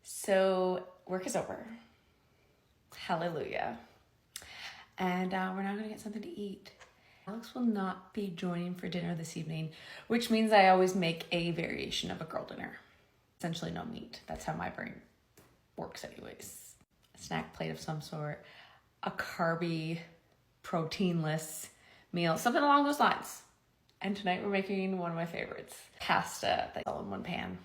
So work is over. Hallelujah. And we're now gonna get something to eat. Alex will not be joining for dinner this evening, which means I always make a variation of a girl dinner. Essentially no meat. That's how my brain works anyways. A snack plate of some sort, a carby, proteinless meal, something along those lines. And tonight we're making one of my favorites, pasta that's all in one pan.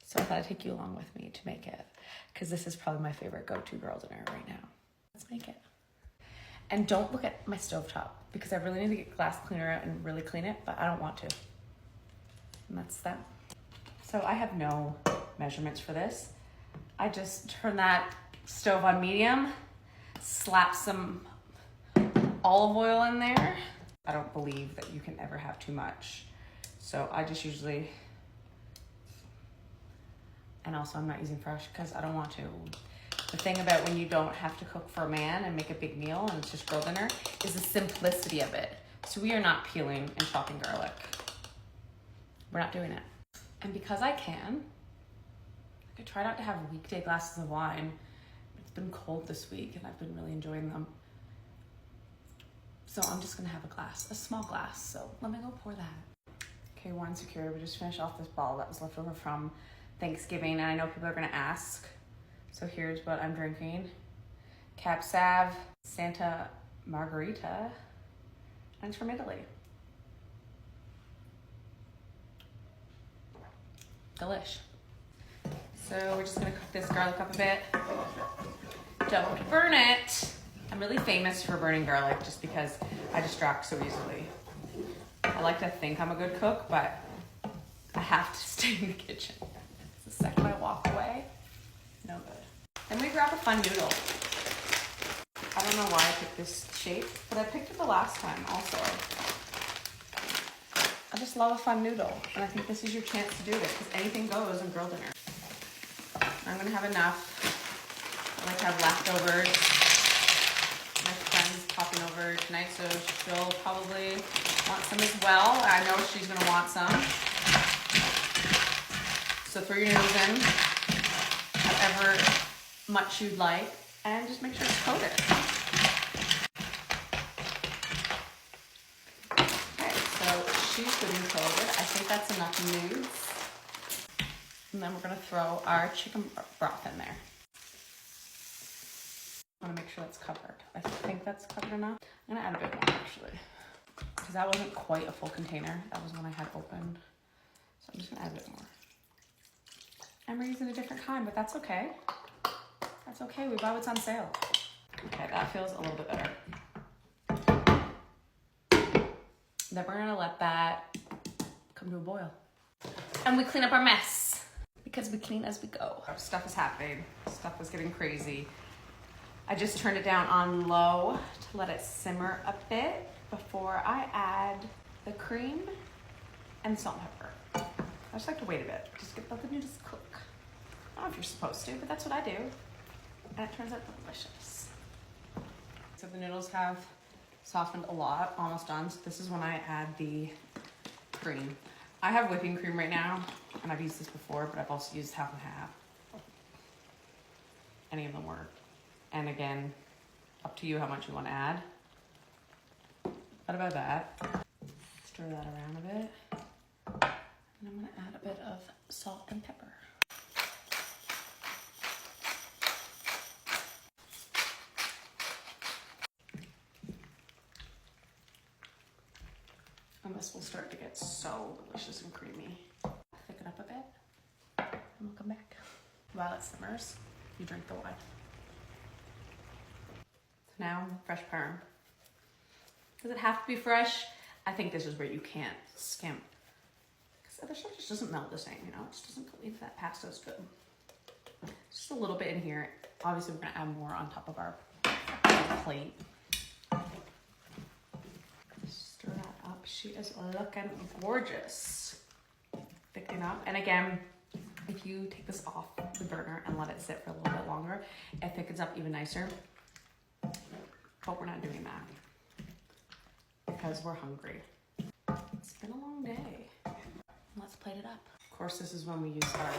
So I thought I'd take you along with me to make it, because this is probably my favorite go-to girl dinner right now. Let's make it. And don't look at my stovetop, because I really need to get glass cleaner out and really clean it, but I don't want to. And that's that. So I have no measurements for this. I just turn that stove on medium, slap some olive oil in there. I don't believe that you can ever have too much. So I just usually, and also I'm not using fresh because I don't want to. The thing about when you don't have to cook for a man and make a big meal and it's just girl dinner is the simplicity of it. So we are not peeling and chopping garlic. We're not doing it. And because I can, I try not to have weekday glasses of wine. It's been cold this week and I've been really enjoying them. So I'm just gonna have a glass, a small glass. So let me go pour that. Okay, wine secure. We just finished off this bottle that was left over from Thanksgiving, and I know people are gonna ask. So here's what I'm drinking. Cab Sav, Santa Margherita, and it's from Italy. Delish. So we're just gonna cook this garlic up a bit. Don't burn it. I'm really famous for burning garlic just because I distract so easily. I like to think I'm a good cook, but I have to stay in the kitchen. The second I walk away, no good. Then we grab a fun noodle. I don't know why I picked this shape, but I picked it the last time also. I just love a fun noodle, and I think this is your chance to do it, because anything goes in girl dinner. I'm gonna have enough. I like to have leftovers. My friend's popping over tonight, so she'll probably want some as well. I know she's gonna want some. So throw your noodles in, however much you'd like, and just make sure it's coated. Okay, so she's getting coated. I think that's enough noodles. And then we're gonna throw our chicken broth in there. I wanna make sure that's covered. I think that's covered enough. I'm gonna add a bit more actually, because that wasn't quite a full container. That was one I had opened. So I'm just gonna add a bit more. And we're using a different kind, but that's okay. That's okay, we buy what's on sale. Okay, that feels a little bit better. Then we're gonna let that come to a boil. And we clean up our mess, because we clean as we go. Stuff is happening, stuff is getting crazy. I just turned it down on low to let it simmer a bit before I add the cream and salt and pepper. I just like to wait a bit, just let the noodles cook. I don't know if you're supposed to, but that's what I do. And it turns out delicious. So the noodles have softened a lot, almost done. So this is when I add the cream. I have whipping cream right now, and I've used this before, but I've also used half and half. Any of them work. And again, up to you how much you want to add. What about that? Stir that around a bit. And I'm gonna add a bit of salt and pepper. And this will start to get so delicious and creamy. Thicken up a bit, and we'll come back. While it simmers, you drink the wine. So now, fresh parm. Does it have to be fresh? I think this is where you can't skimp. Because other stuff just doesn't melt the same, you know? It just doesn't believe that pasta is good. Just a little bit in here. Obviously, we're gonna add more on top of our plate. Stir that up. She is looking gorgeous. Thicken up. And again, if you take this off the burner and let it sit for a little bit longer, it thickens up even nicer. But we're not doing that because we're hungry. It's been a long day. Let's plate it up. Of course, this is when we use our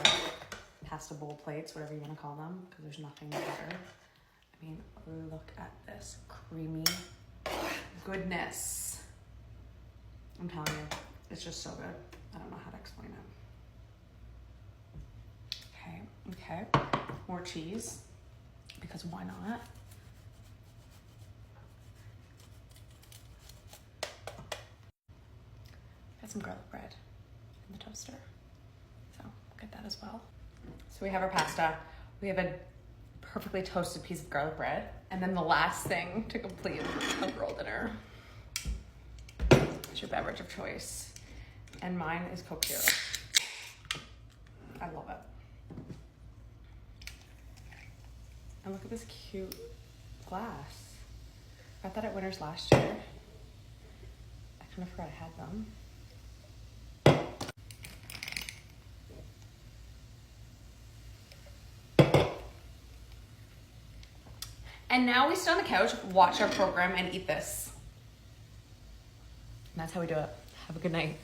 pasta bowl plates, whatever you want to call them, because there's nothing better. I mean, look at this creamy goodness. I'm telling you, it's just so good. I don't know how to explain it. Okay, more cheese, because why not? Got some garlic bread in the toaster, so get that as well. So we have our pasta, we have a perfectly toasted piece of garlic bread, and then the last thing to complete a girl dinner is your beverage of choice, and mine is Coke Zero. I love it. And look at this cute glass. Got that at Winners last year. I kind of forgot I had them. And now we sit on the couch, watch our program, and eat this. And that's how we do it. Have a good night.